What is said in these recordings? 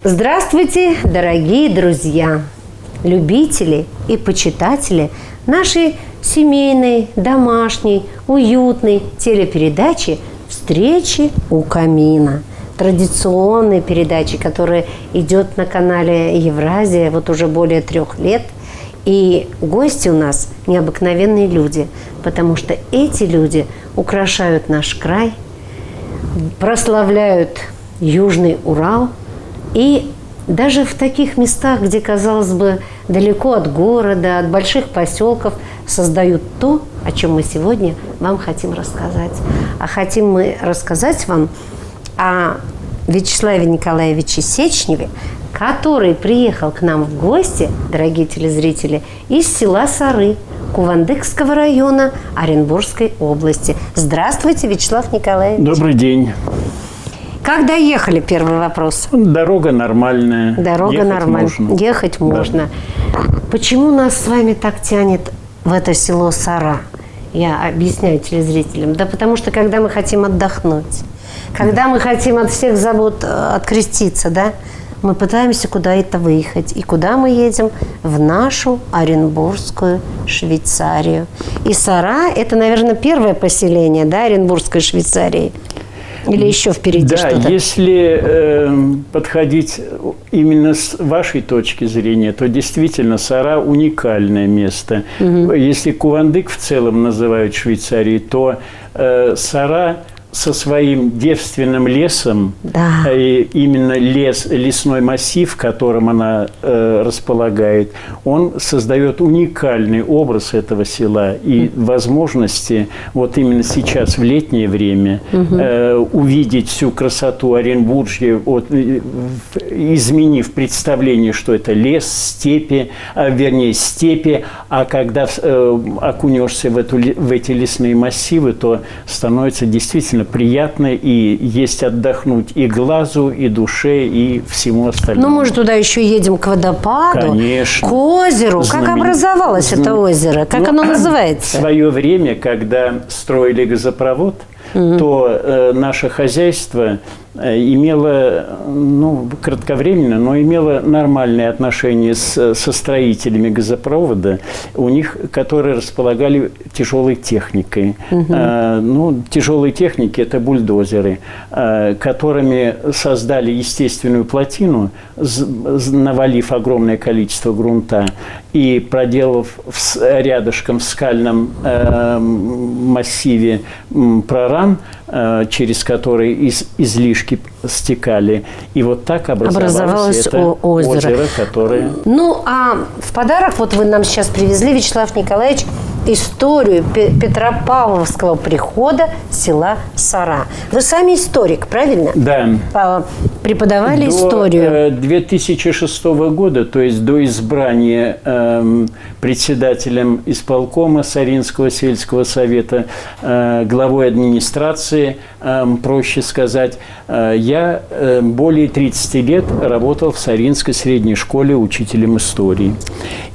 Здравствуйте, дорогие друзья, любители и почитатели нашей семейной, домашней, уютной телепередачи «Встречи у камина». Традиционной передачи, которая идет на канале Евразия вот уже более 3 лет. И гости у нас необыкновенные люди, потому что эти люди украшают наш край, прославляют Южный Урал. И даже в таких местах, где, казалось бы, далеко от города, от больших поселков, создают то, о чем мы сегодня вам хотим рассказать. А хотим мы рассказать вам о Вячеславе Николаевиче Сечневе, который приехал к нам в гости, дорогие телезрители, из села Сары Кувандыкского района Оренбургской области. Здравствуйте, Вячеслав Николаевич. Добрый день. Как доехали, первый вопрос? Дорога нормальная. Дорога нормальная. Ехать можно. Да. Почему нас с вами так тянет в это село Сара? Я объясняю телезрителям. Да потому что, когда мы хотим отдохнуть, когда мы хотим от всех забот откреститься, да, мы пытаемся куда-то выехать. И куда мы едем? В нашу Оренбургскую Швейцарию. И Сара – это, наверное, первое поселение, да, Оренбургской Швейцарии? Или еще впереди что-то? Да, если подходить именно с вашей точки зрения, то действительно Сара – уникальное место. Угу. Если Кувандык в целом называют Швейцарией, то Сара со своим девственным лесом, да. Именно лесной массив, в котором она располагает, он создает уникальный образ этого села и возможности вот именно сейчас в летнее время увидеть всю красоту Оренбуржья, вот, изменив представление, что это лес, степи, степи, а когда окунешься в эти лесные массивы, то становится действительно приятно, и есть отдохнуть и глазу, и душе, и всему остальному. Ну, мы же туда еще едем к водопаду, конечно, к озеру. Как образовалось это озеро? Как оно называется? В свое время, когда строили газопровод, то наше хозяйство имело, кратковременно, но имело нормальные отношения со строителями газопровода, у них, которые располагали тяжелой техникой. Тяжелые техники – это бульдозеры, которыми создали естественную плотину, навалив огромное количество грунта и проделав рядышком в скальном массиве прорам, через который излишки стекали. И вот так образовалось это озеро, которое… Ну, а в подарок вот вы нам сейчас привезли, Вячеслав Николаевич, историю Петропавловского прихода села Сара. Вы сами историк, правильно? Да. Преподавали историю. До 2006 года, то есть до избрания председателем исполкома Саринского сельского совета, главой администрации, проще сказать, я более 30 лет работал в Саринской средней школе учителем истории.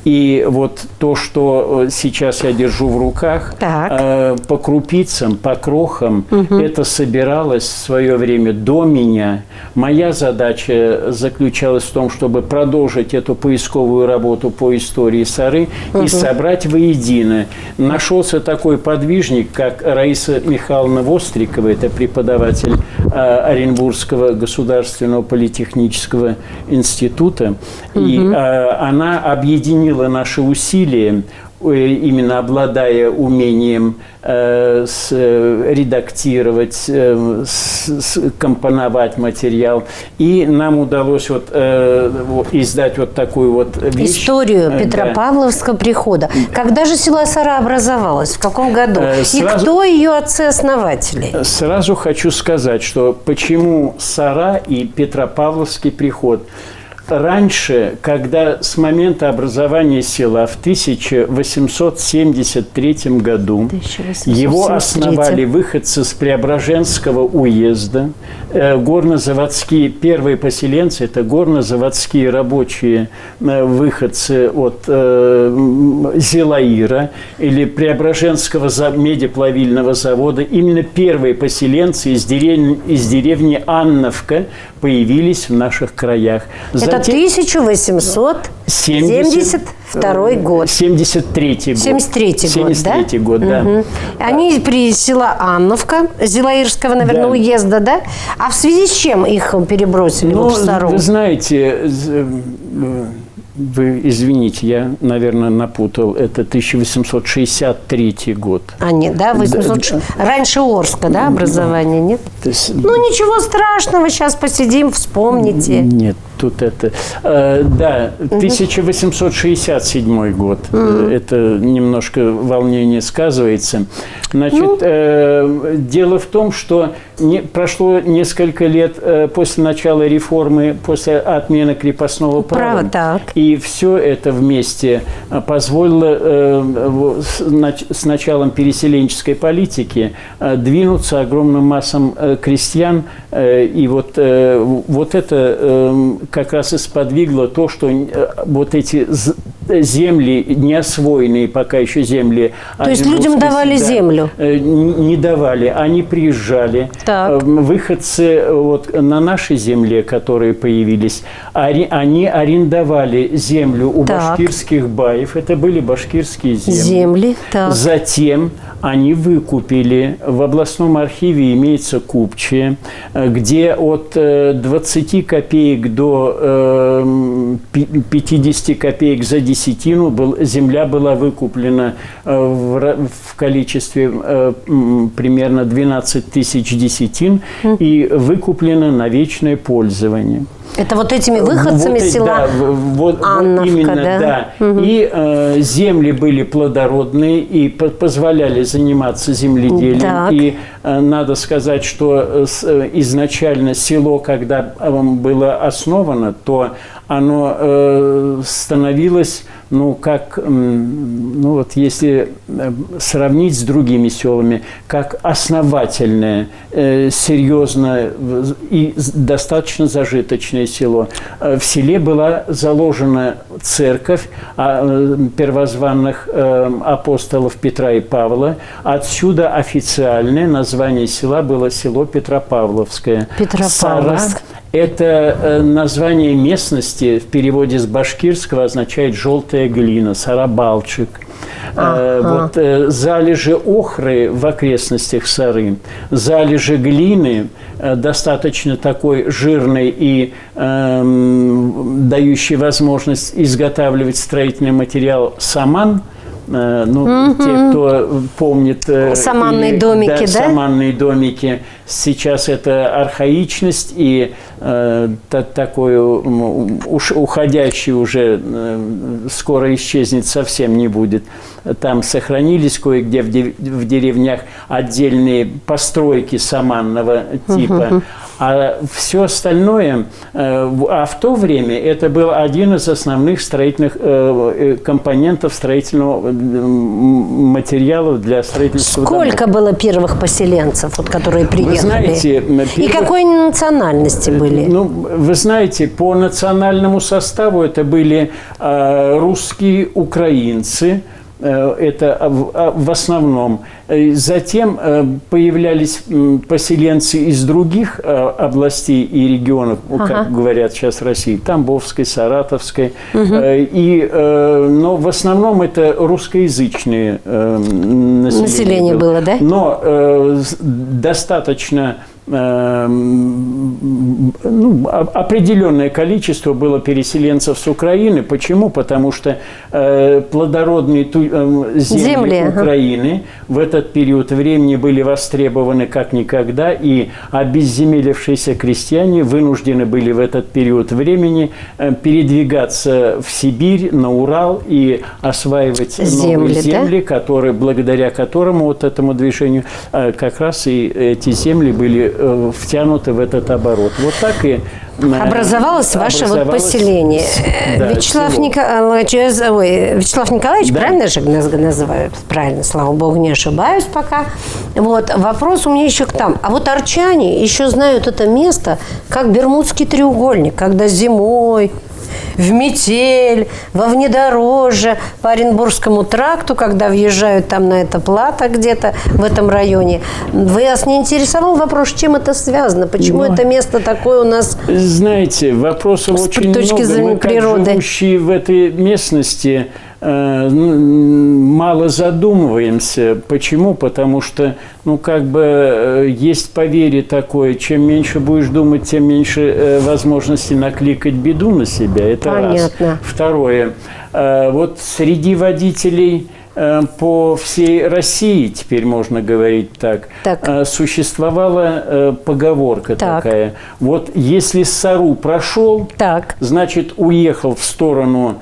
И вот то, что сейчас я держу в руках, по крупицам, по крохам, это собиралось в свое время до меня. Моя задача заключалась в том, чтобы продолжить эту поисковую работу по истории Сары и собрать воедино. Нашелся такой подвижник, как Раиса Михайловна Вострикова, это преподаватель Оренбургского государственного политехнического института. И она объединила наши усилия, именно обладая умением редактировать, компоновать материал. И нам удалось издать вот такую вот вещь. Историю Петропавловского прихода. Когда же село Сара образовалось? В каком году? И кто ее отцы-основатели? Сразу хочу сказать, что почему Сара и Петропавловский приход. раньше, когда с момента образования села в 1873 году 1873. его основали выходцы с Преображенского уезда, горнозаводские, первые поселенцы – это горнозаводские рабочие выходцы от Зилаира или Преображенского медиплавильного завода. Именно первые поселенцы из деревни Анновка появились в наших краях. Это 1872 год. 73-й год. 73-й год, да? 73-й год, да. Угу. Они при села Анновка, Зилаирского, наверное, Да. уезда, да? А в связи с чем их перебросили в Апсару? Вы знаете, вы извините, я, наверное, напутал. Это 1863 год. А, нет, да? 800... Раньше Орска, да, образование, нет? Есть, Ну, ничего страшного, сейчас посидим, вспомните. Нет, тут это... да, 1867 год. Это немножко волнение сказывается. Значит, дело в том, что прошло несколько лет после начала реформы, после отмены крепостного права. Так. И все это вместе позволило с началом переселенческой политики двинуться огромным массам крестьян. И вот это как раз и сподвигло то, что вот эти земли, неосвоенные пока еще земли... То есть людям давали землю? Не давали, они приезжали. Так. Выходцы вот на нашей земле, которые появились, они арендовали землю у башкирских баев. Это были башкирские земли. Так. Затем они выкупили. В областном архиве имеется купчие, где от 20 копеек до 50 копеек за десятину земля была выкуплена в количестве примерно 12 тысяч десятин и выкуплена на вечное пользование. Это вот этими выходцами села Анновка, именно, да? Угу. И земли были плодородные и позволяли заниматься земледелием. Так. И надо сказать, что изначально село, когда было основано, то оно становилось, если сравнить с другими селами, как основательное, серьезное и достаточно зажиточное село. В селе была заложена церковь первозванных апостолов Петра и Павла. Отсюда официальное название села было село Петропавловское. Петропавловск. Это название местности в переводе с башкирского означает «желтая глина», Сарабалчик. Залежи охры в окрестностях Сары, залежи глины, достаточно такой жирной и дающей возможность изготавливать строительный материал саман. Те, кто помнит... Саманные домики, да? Саманные домики. Сейчас это архаичность и такое уходящее уже скоро исчезнет, совсем не будет. Там сохранились кое-где в деревнях отдельные постройки саманного типа. А все остальное, в то время это был один из основных строительных компонентов строительного материала для строительства домов. Сколько было первых поселенцев, которые приехали? Вы знаете, И какой национальности были? Вы знаете, по национальному составу это были русские, украинцы. Это в основном. Затем появлялись поселенцы из других областей и регионов, как говорят сейчас в России, Тамбовской, Саратовской. Но в основном это русскоязычные население было, да? Но достаточно определенное количество было переселенцев с Украины. Почему? Потому что плодородные земли Украины в этот период времени были востребованы как никогда, и обезземелившиеся крестьяне вынуждены были в этот период времени передвигаться в Сибирь, на Урал и осваивать новые земли, благодаря которому вот этому движению как раз и эти земли были втянуты в этот оборот. Вот так и образовалось ваше вот поселение. Да, Вячеслав село. Николаевич, Вячеслав Николаевич, правильно же называют? Правильно, слава богу, не ошибаюсь пока. Вот, вопрос у меня еще к там. А вот арчане еще знают это место как Бермудский треугольник, когда зимой в метель, во внедорожье, по Оренбургскому тракту, когда въезжают там на это плато где-то в этом районе. Вас не интересовал вопрос, с чем это связано? Почему это место такое у нас? Знаете, вопросов С очень точки много. зрения Мы, как природы. живущие в этой местности, мало задумываемся. Почему? Потому что, есть поверье такое, чем меньше будешь думать, тем меньше возможности накликать беду на себя. Это Понятно. раз. Второе. Вот среди водителей по всей России, теперь можно говорить так. Существовала поговорка такая. Вот если Сару прошел, значит, уехал в сторону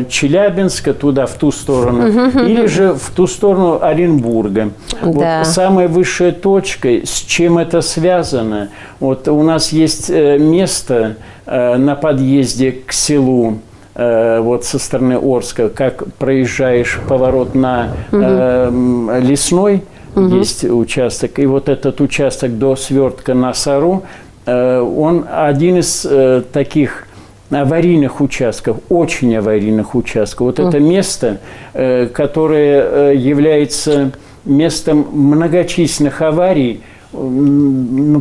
Челябинска, туда, в ту сторону, или же в ту сторону Оренбурга. Да. Вот самая высшая точка, с чем это связано? Вот у нас есть место на подъезде к селу, вот со стороны Орска, как проезжаешь поворот на Лесной, есть участок, и вот этот участок до свертка на Сару, он один из таких аварийных участков, очень аварийных участков. Вот это место, которое является местом многочисленных аварий,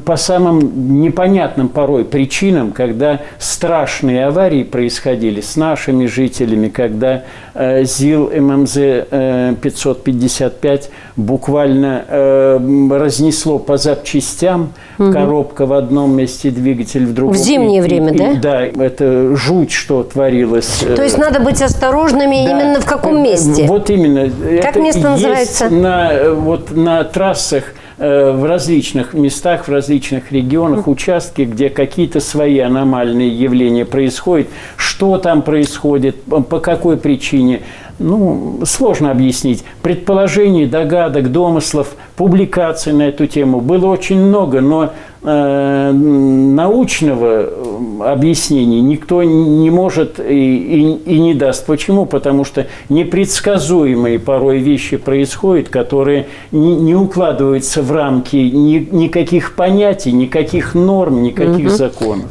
по самым непонятным порой причинам, когда страшные аварии происходили с нашими жителями, когда ЗИЛ ММЗ-555 буквально разнесло по запчастям, коробка в одном месте, двигатель в другом. В зимнее время, да? Да, это жуть, что творилось. То есть надо быть осторожными именно в каком месте? Вот именно. Как место называется? На трассах, в различных местах, в различных регионах, участки, где какие-то свои аномальные явления происходят. Что там происходит, по какой причине, сложно объяснить. Предположений, догадок, домыслов, публикаций на эту тему было очень много, но научного объяснения никто не может и не даст. Почему? Потому что непредсказуемые порой вещи происходят, которые не укладываются в рамки никаких понятий, никаких норм, никаких законов.